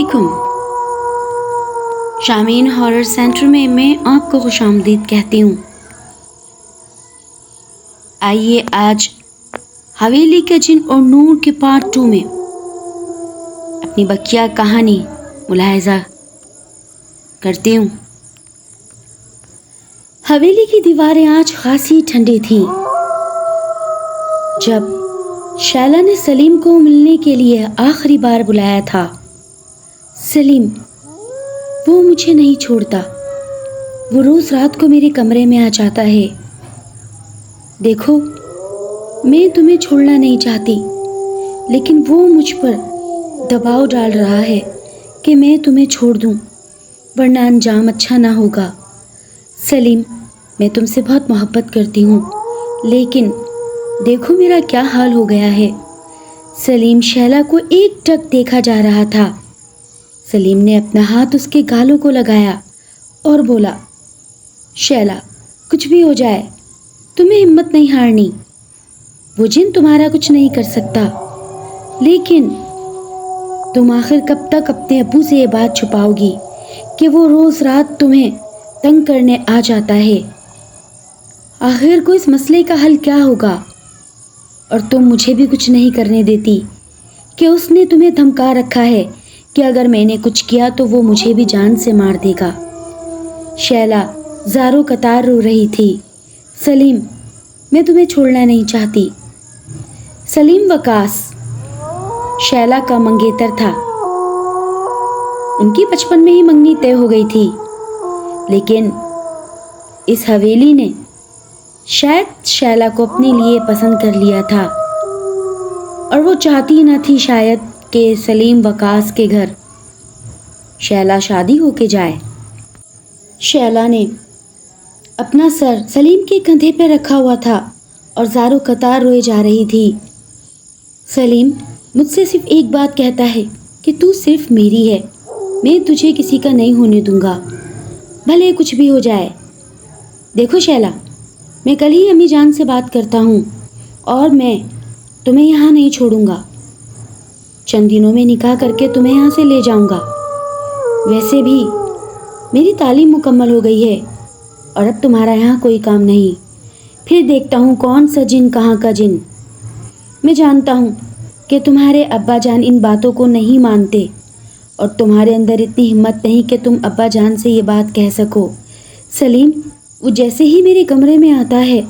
علیکم شامعین horror centre میں آپ کو خوش آمدید کہتی ہوں۔ آئیے آج حویلی کے جن اور نور کے پارٹ 2 میں اپنی بقیہ کہانی ملاحظہ کرتی ہوں۔ حویلی کی دیواریں آج خاصی ٹھنڈی تھیں۔ جب شیلا نے سلیم کو ملنے کے لیے آخری بار بلایا تھا، سلیم وہ مجھے نہیں چھوڑتا، وہ روز رات کو میرے کمرے میں آ جاتا ہے۔ دیکھو میں تمہیں چھوڑنا نہیں چاہتی، لیکن وہ مجھ پر دباؤ ڈال رہا ہے کہ میں تمہیں چھوڑ دوں، ورنہ انجام اچھا نہ ہوگا۔ سلیم میں تم سے بہت محبت کرتی ہوں، لیکن دیکھو میرا کیا حال ہو گیا ہے۔ سلیم شیلا کو ایک ٹک دیکھا جا رہا تھا۔ سلیم نے اپنا ہاتھ اس کے گالوں کو لگایا اور بولا، شیلا کچھ بھی ہو جائے تمہیں ہمت نہیں ہارنی، وہ جن تمہارا کچھ نہیں کر سکتا، لیکن تم آخر کب تک اپنے ابو سے یہ بات چھپاؤ گی کہ وہ روز رات تمہیں تنگ کرنے آ جاتا ہے؟ آخر کو اس مسئلے کا حل کیا ہوگا؟ اور تم مجھے بھی کچھ نہیں کرنے دیتی کہ اس نے تمہیں دھمکا رکھا ہے کہ اگر میں نے کچھ کیا تو وہ مجھے بھی جان سے مار دے گا۔ شیلا زاروں قطار رو رہی تھی۔ سلیم میں تمہیں چھوڑنا نہیں چاہتی۔ سلیم وقاص شیلا کا منگیتر تھا۔ ان کی بچپن میں ہی منگنی طے ہو گئی تھی، لیکن اس حویلی نے شاید شیلا کو اپنے لیے پسند کر لیا تھا، اور وہ چاہتی نہ تھی شاید کہ سلیم وقاص کے گھر شیلا شادی ہو کے جائے۔ شیلا نے اپنا سر سلیم کے کندھے پہ رکھا ہوا تھا اور زاروں قطار روئے جا رہی تھی۔ سلیم مجھ سے صرف ایک بات کہتا ہے کہ تو صرف میری ہے، میں تجھے کسی کا نہیں ہونے دوں گا، بھلے کچھ بھی ہو جائے۔ دیکھو شیلا، میں کل ہی امی جان سے بات کرتا ہوں اور میں تمہیں یہاں نہیں چھوڑوں گا۔ چند دنوں میں نکاح کر کے تمہیں یہاں سے لے جاؤں گا۔ ویسے بھی میری تعلیم مکمل ہو گئی ہے اور اب تمہارا یہاں کوئی کام نہیں۔ پھر دیکھتا ہوں کون سا جن کہاں کا جن۔ میں جانتا ہوں کہ تمہارے ابا جان ان باتوں کو نہیں مانتے، اور تمہارے اندر اتنی ہمت نہیں کہ تم ابا جان سے یہ بات کہہ سکو۔ سلیم وہ جیسے ہی میرے کمرے میں آتا ہے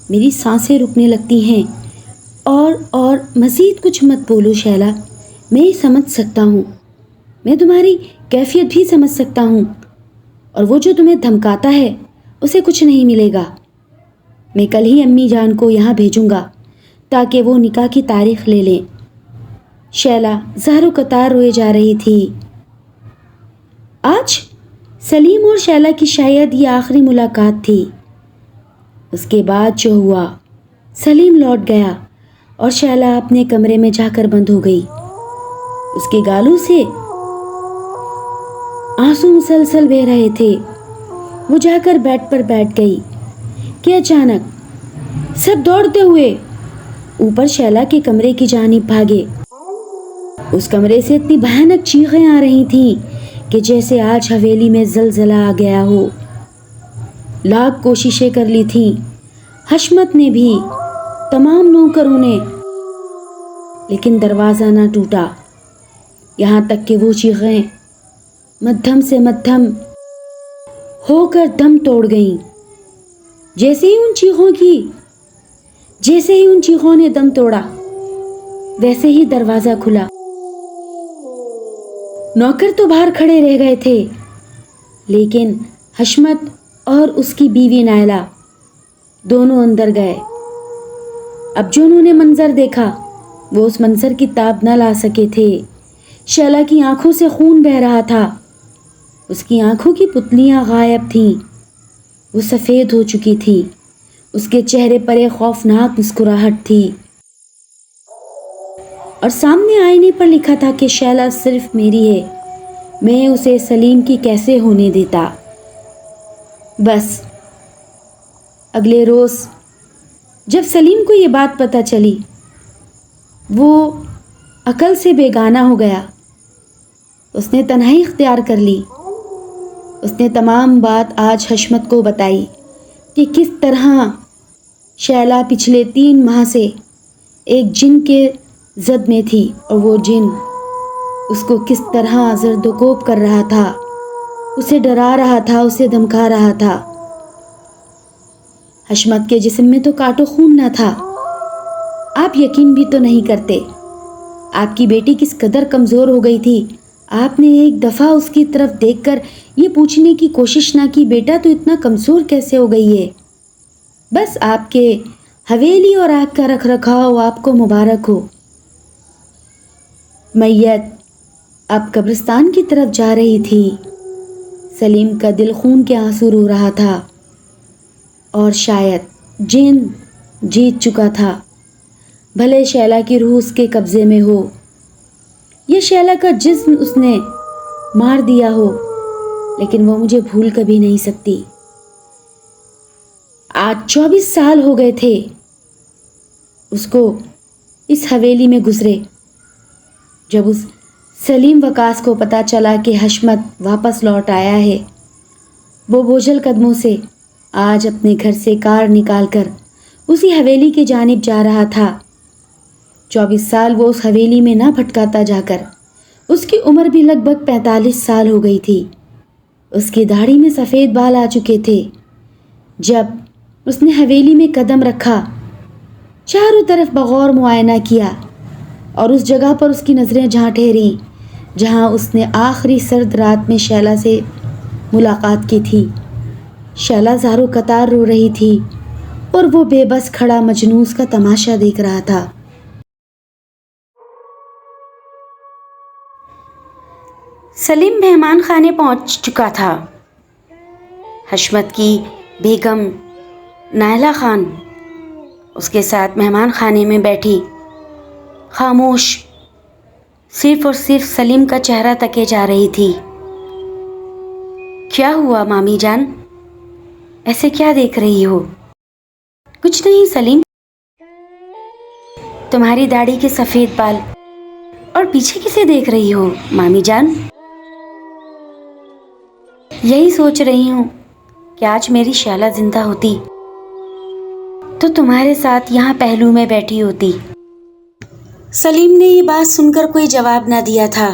میری سانسیں رکنے لگتی ہیں۔ اور مزید کچھ مت بولو شیلا، میں سمجھ سکتا ہوں، میں تمہاری کیفیت بھی سمجھ سکتا ہوں، اور وہ جو تمہیں دھمکاتا ہے اسے کچھ نہیں ملے گا۔ میں کل ہی امی جان کو یہاں بھیجوں گا تاکہ وہ نکاح کی تاریخ لے لیں۔ شیلا زاروں قطار روئے جا رہی تھی۔ آج سلیم اور شیلا کی شاید یہ آخری ملاقات تھی۔ اس کے بعد جو ہوا، سلیم لوٹ گیا اور شیلا اپنے کمرے میں جا کر بند ہو گئی۔ اس کے گالوں سے آنسو مسلسل بہہ رہے تھے۔ وہ جا کر بیڈ پر بیٹھ گئی کہ اچانک سب دوڑتے ہوئے اوپر شیلا کے کمرے کی جانب بھاگے۔ اس کمرے سے اتنی بھیانک چیخیں آ رہی تھیں کہ جیسے آج حویلی میں زلزلہ آ گیا ہو۔ لاکھ کوششیں کر لی تھیں حشمت نے بھی، تمام نوکروں نے، لیکن دروازہ نہ ٹوٹا، یہاں تک کہ وہ چیخیں مدھم سے مدھم ہو کر دم توڑ گئیں۔ جیسے ہی ان چیخوں نے دم توڑا، ویسے ہی دروازہ کھلا۔ نوکر تو باہر کھڑے رہ گئے تھے، لیکن حشمت اور اس کی بیوی نائلہ دونوں اندر گئے۔ اب جو انہوں نے منظر دیکھا وہ اس منظر کی تاب نہ لا سکے تھے۔ شیلا کی آنکھوں سے خون بہہ رہا تھا، اس کی آنکھوں کی پتلیاں غائب تھیں، وہ سفید ہو چکی تھی، اس کے چہرے پر ایک خوفناک مسکراہٹ تھی، اور سامنے آئینے پر لکھا تھا کہ شیلا صرف میری ہے، میں اسے سلیم کی کیسے ہونے دیتا۔ بس اگلے روز جب سلیم کو یہ بات پتہ چلی، وہ عقل سے بیگانہ ہو گیا۔ اس نے تنہائی اختیار کر لی۔ اس نے تمام بات آج حشمت کو بتائی کہ کس طرح شیلا پچھلے 3 ماہ سے ایک جن کے زد میں تھی اور وہ جن اس کو کس طرح زرد و کوب کر رہا تھا، اسے ڈرا رہا تھا، اسے دھمکا رہا تھا۔ حشمت کے جسم میں تو کانٹوں خون نہ تھا۔ آپ یقین بھی تو نہیں کرتے، آپ کی بیٹی کس قدر کمزور ہو گئی تھی۔ آپ نے ایک دفعہ اس کی طرف دیکھ کر یہ پوچھنے کی کوشش نہ کی بیٹا تو اتنا کمزور کیسے ہو گئی ہے؟ بس آپ کے حویلی اور آپ کا رکھ رکھاؤ آپ کو مبارک ہو۔ میت اب قبرستان کی طرف جا رہی تھی۔ سلیم کا دل خون کے آنسو رو رہا تھا اور شاید جن جیت چکا تھا، بھلے شیلا کی روح اس کے قبضے میں ہو یا شیلا کا جسم اس نے مار دیا ہو، لیکن وہ مجھے بھول کبھی نہیں سکتی۔ آج 24 سال ہو گئے تھے اس کو اس حویلی میں گزرے۔ جب اس سلیم وقاص کو پتہ چلا کہ حشمت واپس لوٹ آیا ہے، وہ بوجھل قدموں سے آج اپنے گھر سے کار نکال کر اسی حویلی کی جانب جا رہا تھا۔ 24 سال وہ اس حویلی میں نہ بھٹکاتا جا کر، اس کی عمر بھی لگ بھگ 45 سال ہو گئی تھی۔ اس کی داڑھی میں سفید بال آ چکے تھے۔ جب اس نے حویلی میں قدم رکھا، چاروں طرف بغور معائنہ کیا اور اس جگہ پر اس کی نظریں جہاں ٹھہریں جہاں اس نے آخری سرد رات میں شیلا سے ملاقات کی تھی۔ شیلا زاروں قطار رو رہی تھی اور وہ بے بس کھڑا مجنون کا تماشا دیکھ رہا تھا۔ سلیم مہمان خانے پہنچ چکا تھا۔ حشمت کی بیگم نائلہ خان اس کے ساتھ مہمان خانے میں بیٹھی، خاموش، صرف اور صرف سلیم کا چہرہ تکے جا رہی تھی۔ کیا ہوا مامی جان؟ ایسے کیا دیکھ رہی ہو؟ کچھ نہیں سلیم، تمہاری داڑھی کے سفید بال اور پیچھے کسے دیکھ رہی ہو مامی جان؟ یہی سوچ رہی ہوں کہ آج میری شیلا زندہ ہوتی تو تمہارے ساتھ یہاں پہلو میں بیٹھی ہوتی۔ سلیم نے یہ بات سن کر کوئی جواب نہ دیا تھا۔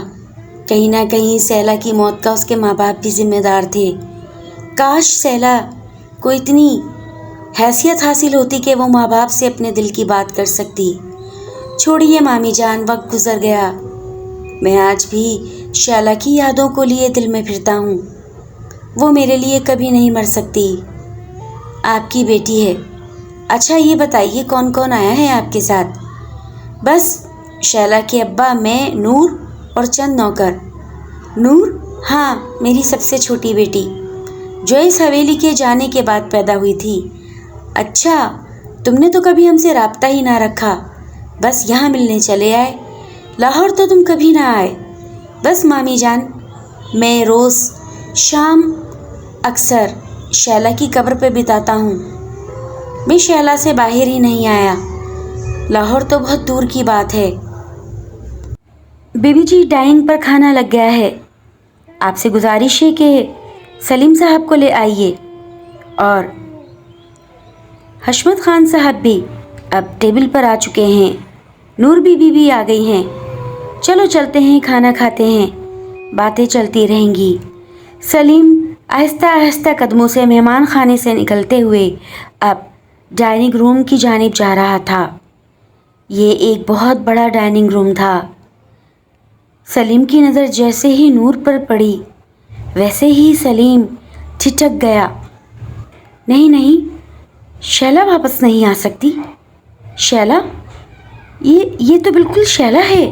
کہیں نہ کہیں سیلا کی موت کا اس کے ماں باپ بھی ذمہ دار تھے۔ کاش سیلا کو اتنی حیثیت حاصل ہوتی کہ وہ ماں باپ سے اپنے دل کی بات کر سکتی۔ چھوڑیے مامی جان، وقت گزر گیا۔ میں آج بھی شیلا کی یادوں کو لیے دل میں پھرتا ہوں۔ وہ میرے لیے کبھی نہیں مر سکتی۔ آپ کی بیٹی ہے۔ اچھا یہ بتائیے کون کون آیا ہے آپ کے ساتھ؟ بس شیلا کے ابا، میں، نور اور چند نوکر۔ نور؟ ہاں، میری سب سے چھوٹی بیٹی جو اس حویلی کے جانے کے بعد پیدا ہوئی تھی۔ اچھا، تم نے تو کبھی ہم سے رابطہ ہی نہ رکھا، بس یہاں ملنے چلے آئے۔ لاہور تو تم کبھی نہ آئے۔ بس مامی جان، میں روز شام اکثر شیلا کی قبر پہ بتاتا ہوں۔ میں شیلا سے باہر ہی نہیں آیا۔ لاہور تو بہت دور کی بات ہے۔ بیوی جی ڈائننگ پر کھانا لگ گیا ہے، آپ سے گزارش ہے کہ سلیم صاحب کو لے آئیے، اور حشمت خان صاحب بھی اب ٹیبل پر آ چکے ہیں، نور بی بی بھی آ گئی ہیں۔ چلو چلتے ہیں، کھانا کھاتے ہیں، باتیں چلتی رہیں گی۔ سلیم آہستہ آہستہ قدموں سے مہمان خانے سے نکلتے ہوئے اب ڈائننگ روم کی جانب جا رہا تھا۔ یہ ایک بہت بڑا ڈائننگ روم تھا۔ سلیم کی نظر جیسے ہی نور پر پڑی ویسے ہی سلیم ٹھٹک گیا۔ نہیں نہیں، شیلا واپس نہیں آ سکتی۔ شیلا؟ یہ تو بالکل شیلا ہے۔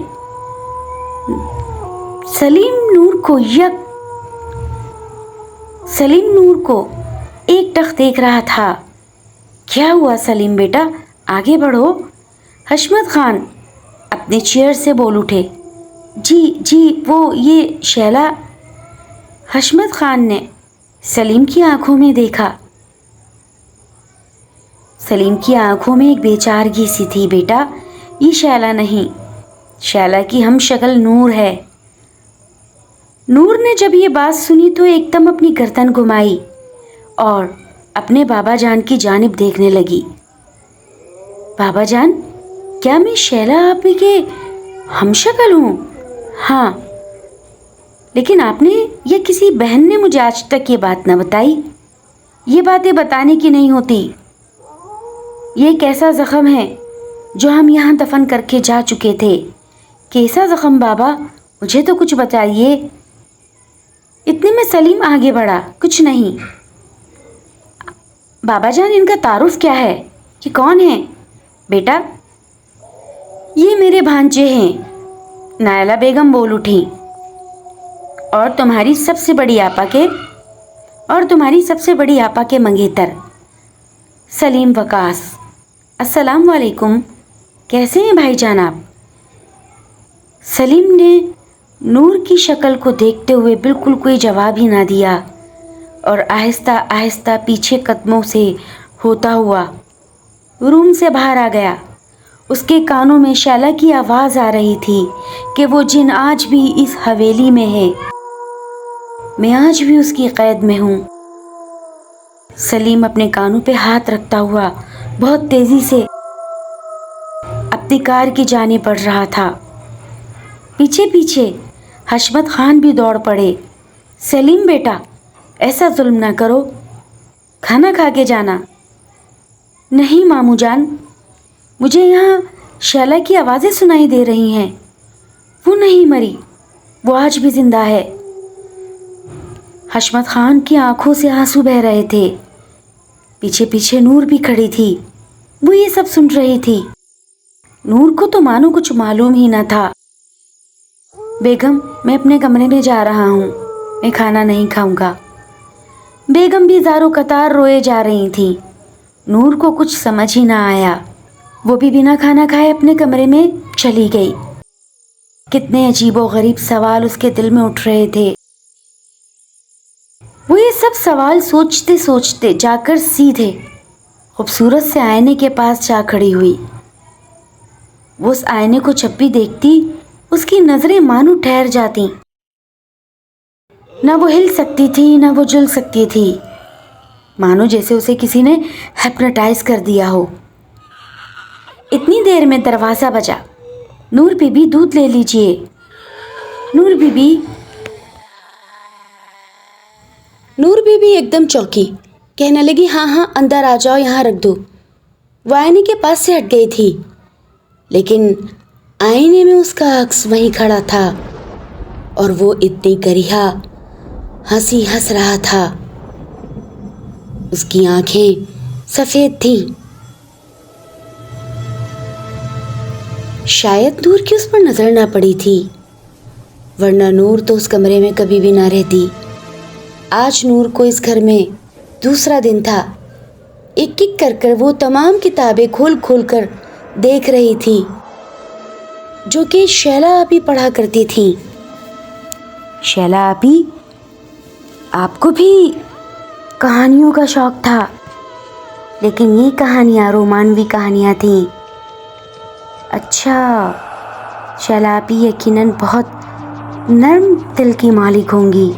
سلیم نور کو ایک ٹک دیکھ رہا تھا۔ کیا ہوا سلیم بیٹا، آگے بڑھو۔ حشمت خان اپنے چیئر سے بول اٹھے۔ جی وہ یہ شیلا۔ حشمت خان نے سلیم کی آنکھوں میں دیکھا۔ سلیم کی آنکھوں میں ایک بے چارگی سی تھی۔ بیٹا، یہ شیلا نہیں، شیلا کی ہم شکل نور ہے۔ نور نے جب یہ بات سنی تو ایک دم اپنی گردن گھمائی اور اپنے بابا جان کی جانب دیکھنے لگی۔ بابا جان، کیا میں شیلا آپی کے ہم شکل ہوں؟ ہاں، لیکن آپ نے یا کسی بہن نے مجھے آج تک یہ بات نہ بتائی۔ یہ باتیں بتانے کی نہیں ہوتی۔ یہ ایک ایسا زخم ہے جو ہم یہاں دفن کر کے جا چکے تھے۔ کیسا زخم بابا؟ مجھے تو کچھ بتائیے۔ اتنے میں سلیم آگے بڑھا۔ کچھ نہیں بابا جان، ان کا تعارف کیا ہے؟ یہ کون ہے بیٹا؟ یہ میرے بھانجے ہیں، نائلہ بیگم بول اٹھی۔ اور تمہاری سب سے بڑی آپا کے منگیتر سلیم وقاص۔ السلام علیکم، کیسے ہیں بھائی جان آپ؟ سلیم نے نور کی شکل کو دیکھتے ہوئے بالکل کوئی جواب ہی نہ دیا اور آہستہ آہستہ پیچھے قدموں سے ہوتا ہوا روم سے باہر آ گیا۔ اس کے کانوں میں شیلا کی آواز آ رہی تھی کہ وہ جن آج بھی اس حویلی میں ہے، میں آج بھی اس کی قید میں ہوں۔ سلیم اپنے کانوں پہ ہاتھ رکھتا ہوا بہت تیزی سے اپنی کار کی جانب بڑھ رہا تھا۔ پیچھے پیچھے حشمت خان بھی دوڑ پڑے۔ سلیم بیٹا، ایسا ظلم نہ کرو، کھانا کھا کے جانا۔ نہیں ماموں جان، مجھے یہاں شیلا کی آوازیں سنائی دے رہی ہیں۔ وہ نہیں مری، وہ آج بھی زندہ ہے۔ حشمت خان کی آنکھوں سے آنسو بہہ رہے تھے۔ پیچھے پیچھے نور بھی کھڑی تھی، وہ یہ سب سن رہی تھی۔ نور کو تو مانو کچھ معلوم ہی نہ تھا۔ بیگم، میں اپنے کمرے میں جا رہا ہوں، میں کھانا نہیں کھاؤں گا۔ بیگم بھی زارو قطار روئے جا رہی تھی۔ نور کو کچھ سمجھ ہی نہ آیا، وہ بھی بنا کھانا کھائے اپنے کمرے میں چلی گئی۔ کتنے عجیب و غریب سوال اس کے دل میں اٹھ رہے تھے۔ وہ یہ سب سوال سوچتے سوچتے جا کر سیدھے خوبصورت سے آئینے کے پاس جا کھڑی ہوئی۔ وہ اس آئینے کو جب بھی دیکھتی اس کی نظریں مانو ٹھہر جاتی، نہ وہ ہل سکتی تھی نہ وہ جل سکتی تھی، مانو جیسے اسے کسی نے ہپنوٹائز کر دیا ہو۔ اتنی دیر میں دروازہ بجا۔ نور بی بی، دودھ لے لیجئے۔ نور بی بی ایک دم چوکی، کہنے لگی ہاں ہاں اندر آ جاؤ، یہاں رکھ دو۔ وہ آئینے کے پاس سے ہٹ گئی تھی، لیکن آئینے میں اس کا عکس وہیں کھڑا تھا اور وہ اتنی کریہا ہنسی ہنس رہا تھا۔ اس کی آنکھیں سفید تھیں۔ شاید نور کی اس پر نظر نہ پڑی تھی، ورنہ نور تو اس کمرے میں کبھی بھی نہ رہتی۔ آج نور کو اس گھر میں دوسرا دن تھا۔ ایک ایک کر کر وہ تمام کتابیں کھول کھول کر دیکھ رہی تھی جو کہ شیلا آپی پڑھا کرتی تھیں۔ شیلا آپی، آپ کو بھی کہانیوں کا شوق تھا، لیکن یہ کہانیاں رومانوی کہانیاں تھیں۔ اچھا، شیلا آپی یقیناً بہت نرم دل کی مالک ہوں گی۔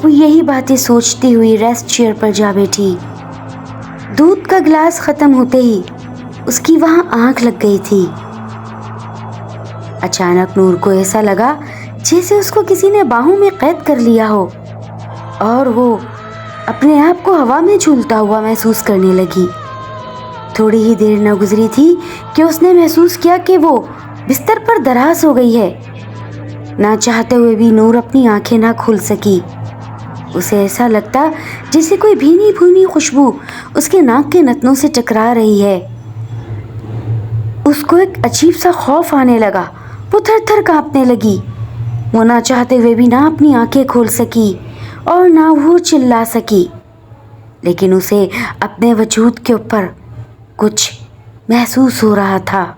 وہ یہی باتیں سوچتی ہوئی ریسٹ چیئر پر جا بیٹھی۔ دودھ کا گلاس ختم ہوتے ہی اس کی وہاں آنکھ لگ گئی تھی۔ اچانک نور کو ایسا لگا جیسے اس کو کسی نے باہوں میں قید کر لیا ہو، اور وہ اپنے آپ کو ہوا میں جھولتا ہوا محسوس کرنے لگی۔ تھوڑی ہی دیر نہ گزری تھی کہ اس نے محسوس کیا کہ وہ بستر پر دراز ہو گئی ہے۔ نہ چاہتے ہوئے بھی نور اپنی آنکھیں نہ کھول سکی۔ اسے ایسا لگتا جیسے کوئی بھینی بھونی خوشبو اس کے ناک کے نتنوں سے ٹکرا رہی ہے۔ اس کو ایک عجیب سا خوف آنے لگا، وہ تھر تھر کانپنے لگی۔ وہ نہ چاہتے ہوئے بھی نہ اپنی آنکھیں کھول سکی اور نہ وہ چلا سکی، لیکن اسے اپنے وجود کے اوپر کچھ محسوس ہو رہا تھا۔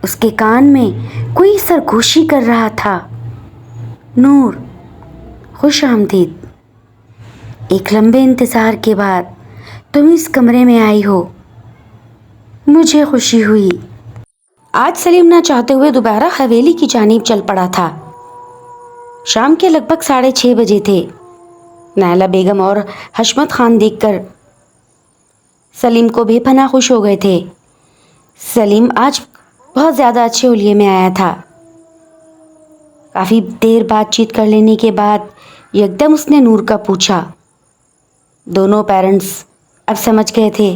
اس کے کان میں کوئی سرگوشی کر رہا تھا، نور، خوش آمدید۔ ایک لمبے انتظار کے بعد تم اس کمرے میں آئی ہو، مجھے خوشی ہوئی۔ آج سلیم نہ چاہتے ہوئے دوبارہ حویلی کی جانب چل پڑا تھا۔ شام کے لگ بھگ 6:30 بجے تھے۔ نائلہ بیگم اور حشمت خان دیکھ کر سلیم کو بے پناہ خوش ہو گئے تھے۔ سلیم آج بہت زیادہ اچھے حلیے میں آیا تھا۔ کافی دیر بات چیت کر لینے کے بعد یکدم اس نے نور کا پوچھا۔ دونوں پیرنٹس اب سمجھ گئے تھے۔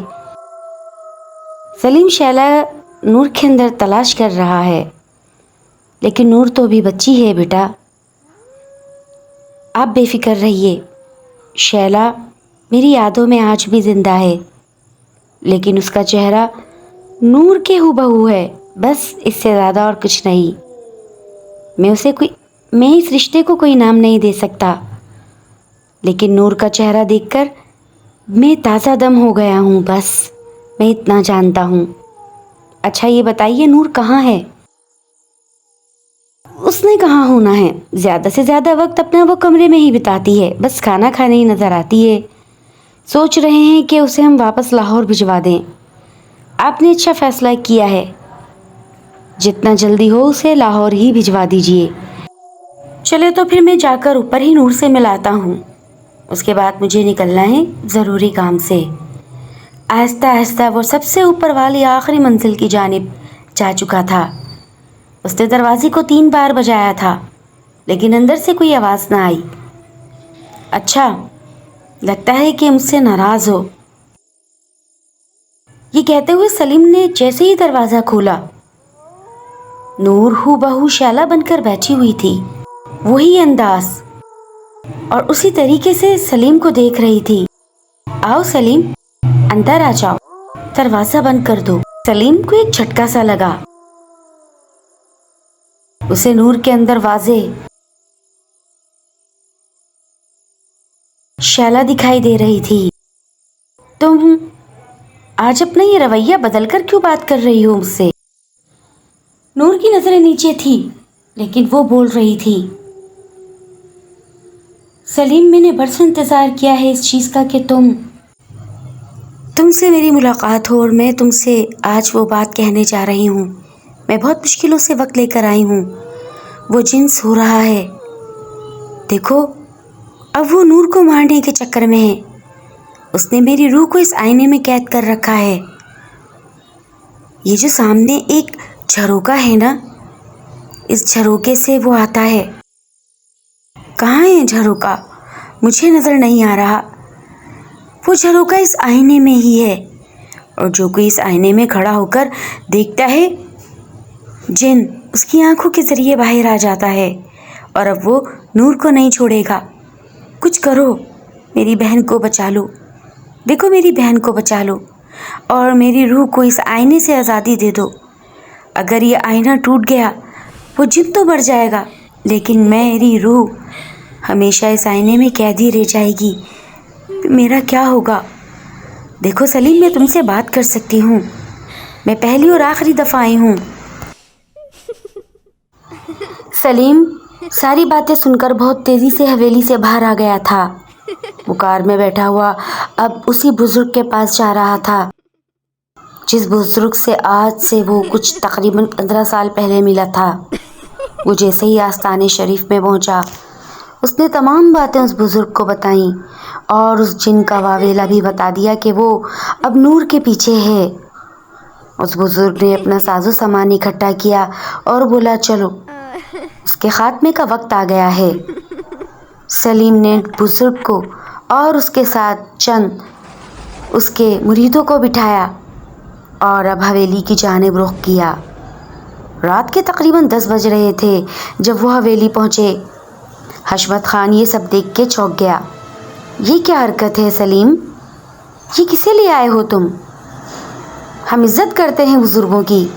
سلیم شیلا نور کے اندر تلاش کر رہا ہے، لیکن نور تو ابھی بچی ہے بیٹا، آپ بے فکر رہیے۔ شیلا میری یادوں میں آج بھی زندہ ہے، لیکن اس کا چہرہ نور کے ہو بہو ہے، بس اس سے زیادہ اور کچھ نہیں۔ میں اس رشتے کو کوئی نام نہیں دے سکتا، لیکن نور کا چہرہ دیکھ کر میں تازہ دم ہو گیا ہوں، بس میں اتنا جانتا ہوں۔ اچھا یہ بتائیے نور کہاں ہے؟ اس نے کہاں ہونا ہے، زیادہ سے زیادہ وقت اپنا وہ کمرے میں ہی بتاتی ہے، بس کھانا کھانے ہی نظر آتی ہے۔ سوچ رہے ہیں کہ اسے ہم واپس لاہور بھجوا دیں۔ آپ نے اچھا فیصلہ کیا ہے، جتنا جلدی ہو اسے لاہور ہی بھجوا دیجیے۔ چلے تو پھر میں جا کر اوپر ہی نور سے ملاتا ہوں، اس کے بعد مجھے نکلنا ہے ضروری کام سے۔ آہستہ آہستہ وہ سب سے اوپر والی آخری منزل کی جانب جا چکا تھا۔ اس نے دروازے کو 3 بار بجایا تھا، لیکن اندر سے کوئی آواز نہ آئی۔ اچھا لگتا ہے کہ مجھ سے ناراض ہو، یہ کہتے ہوئے سلیم نے جیسے ہی دروازہ کھولا، نور ہو بہو شیلا بن کر بیٹھی ہوئی تھی، وہی انداز اور اسی طریقے سے سلیم کو دیکھ رہی تھی۔ آؤ سلیم، اندر آ جاؤ، دروازہ بند کر دو۔ سلیم کو ایک جھٹکا سا لگا، اسے نور کے اندر واضح شیلا دکھائی دے رہی تھی۔ تم آج اپنا یہ رویہ بدل کر کیوں بات کر رہی ہو مجھ سے؟ نور کی نظریں نیچے تھی، لیکن وہ بول رہی تھی، سلیم میں نے برسوں انتظار کیا ہے اس چیز کا کہ تم سے میری ملاقات ہو، اور میں تم سے آج وہ بات کہنے جا رہی ہوں۔ میں بہت مشکلوں سے وقت لے کر آئی ہوں، وہ جنس ہو رہا ہے۔ دیکھو اب وہ نور کو مارنے کے چکر میں ہے، اس نے میری روح کو اس آئینے میں قید کر رکھا ہے۔ یہ جو سامنے ایک جھروکا ہے نا، اس جھروکے سے وہ آتا ہے۔ کہاں ہے جھروکا؟ مجھے نظر نہیں آ رہا۔ وہ جھروکا اس آئینے میں ہی ہے، اور جو کوئی اس آئینے میں کھڑا ہو کر دیکھتا ہے، جن اس کی آنکھوں کے ذریعے باہر آ جاتا ہے، اور اب وہ نور کو نہیں چھوڑے گا۔ کچھ کرو، میری بہن کو بچا لو، دیکھو میری بہن کو بچا لو، اور میری روح کو اس آئینے سے آزادی دے دو۔ اگر یہ آئینہ ٹوٹ گیا، وہ جن تو مر جائے گا، لیکن میری روح ہمیشہ اس آئینے میں قید ہی رہ جائے گی۔ میرا کیا ہوگا؟ دیکھو سلیم، میں تم سے بات کر سکتی ہوں، میں پہلی اور آخری دفعہ آئی ہوں۔ سلیم ساری باتیں سن کر بہت تیزی سے حویلی سے باہر آ گیا تھا۔ وہ کار میں بیٹھا ہوا اب اسی بزرگ کے پاس جا رہا تھا، جس بزرگ سے آج سے وہ کچھ تقریباً 15 سال پہلے ملا تھا۔ وہ جیسے ہی آستانے شریف میں پہنچا، اس نے تمام باتیں اس بزرگ کو بتائیں، اور اس جن کا واویلا بھی بتا دیا کہ وہ اب نور کے پیچھے ہے۔ اس بزرگ نے اپنا ساز و سامان اکٹھا کیا اور بولا، چلو اس کے خاتمے کا وقت آ گیا ہے۔ سلیم نے بزرگ کو اور اس کے ساتھ چند اس کے مریدوں کو بٹھایا اور اب حویلی کی جانب رخ کیا۔ رات کے تقریباً 10 بج رہے تھے جب وہ حویلی پہنچے۔ حشمت خان یہ سب دیکھ کے چونک گیا۔ یہ کیا حرکت ہے سلیم؟ یہ کسے لے آئے ہو تم؟ ہم عزت کرتے ہیں بزرگوں کی،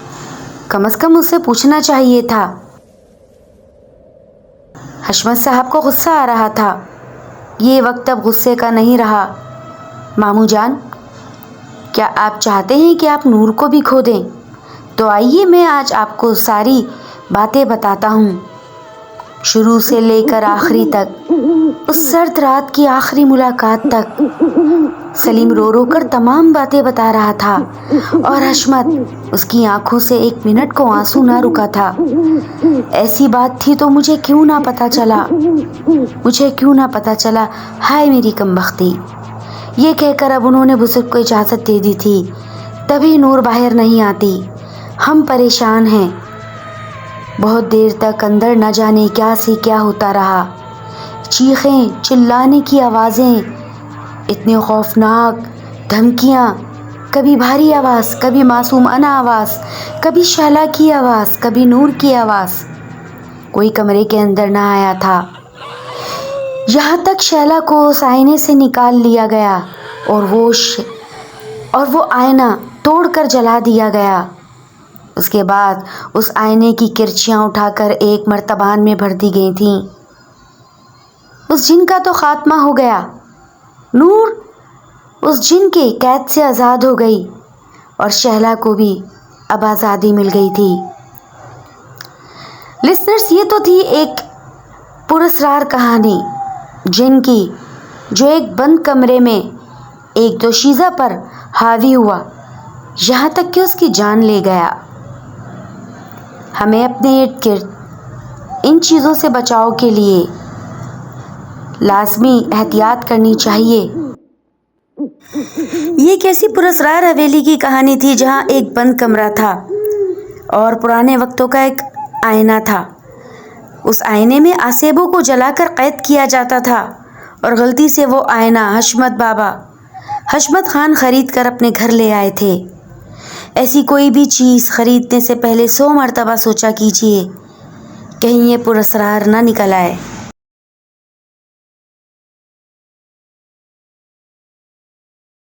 کم از کم اس سے پوچھنا چاہیے تھا۔ حشمت صاحب کو غصہ آ رہا تھا۔ یہ وقت اب غصے کا نہیں رہا۔ ماموں جان، کیا آپ چاہتے ہیں کہ آپ نور کو بھی کھو دیں؟ تو آئیے میں آج آپ کو ساری باتیں بتاتا ہوں، شروع سے لے کر آخری تک۔ اس سرد رات کی آخری ملاقات تک سلیم رو رو کر تمام باتیں بتا رہا تھا اور حشمت اس کی آنکھوں سے 1 منٹ کو آنسو نہ رکا تھا۔ ایسی بات تھی تو مجھے کیوں نہ پتا چلا، ہائے میری کمبختی۔ یہ کہہ کر اب انہوں نے بزرگ کو اجازت دے دی تھی، تبھی نور باہر نہیں آتی۔ ہم پریشان ہیں۔ بہت دیر تک اندر نہ جانے کیا سے کیا ہوتا رہا، چیخیں، چلانے کی آوازیں، اتنے خوفناک دھمکیاں، کبھی بھاری آواز، کبھی معصومانہ آواز، کبھی شعلہ کی آواز، کبھی نور کی آواز۔ کوئی کمرے کے اندر نہ آیا تھا، یہاں تک شعلہ کو اس آئینے سے نکال لیا گیا اور وہ آئینہ توڑ کر جلا دیا گیا۔ اس کے بعد اس آئینے کی کرچیاں اٹھا کر ایک مرتبان میں بھر دی گئی تھیں۔ اس جن کا تو خاتمہ ہو گیا۔ نور اس جن کے قید سے آزاد ہو گئی اور شعلہ کو بھی اب آزادی مل گئی تھی۔ لسنرز، یہ تو تھی ایک پراسرار کہانی جن کی، جو ایک بند کمرے میں ایک دوشیزہ پر حاوی ہوا، یہاں تک کہ اس کی جان لے گیا۔ ہمیں اپنے ارد گرد ان چیزوں سے بچاؤ کے لیے لازمی احتیاط کرنی چاہیے۔ یہ ایک ایسی پراسرار حویلی کی کہانی تھی جہاں ایک بند کمرہ تھا اور پرانے وقتوں کا ایک آئینہ تھا۔ اس آئینے میں آسیبوں کو جلا کر قید کیا جاتا تھا اور غلطی سے وہ آئینہ حشمت خان خرید کر اپنے گھر لے آئے تھے۔ ایسی کوئی بھی چیز خریدنے سے پہلے 100 مرتبہ سوچا کیجیے، کہیں یہ پراسرار نہ نکل آئے۔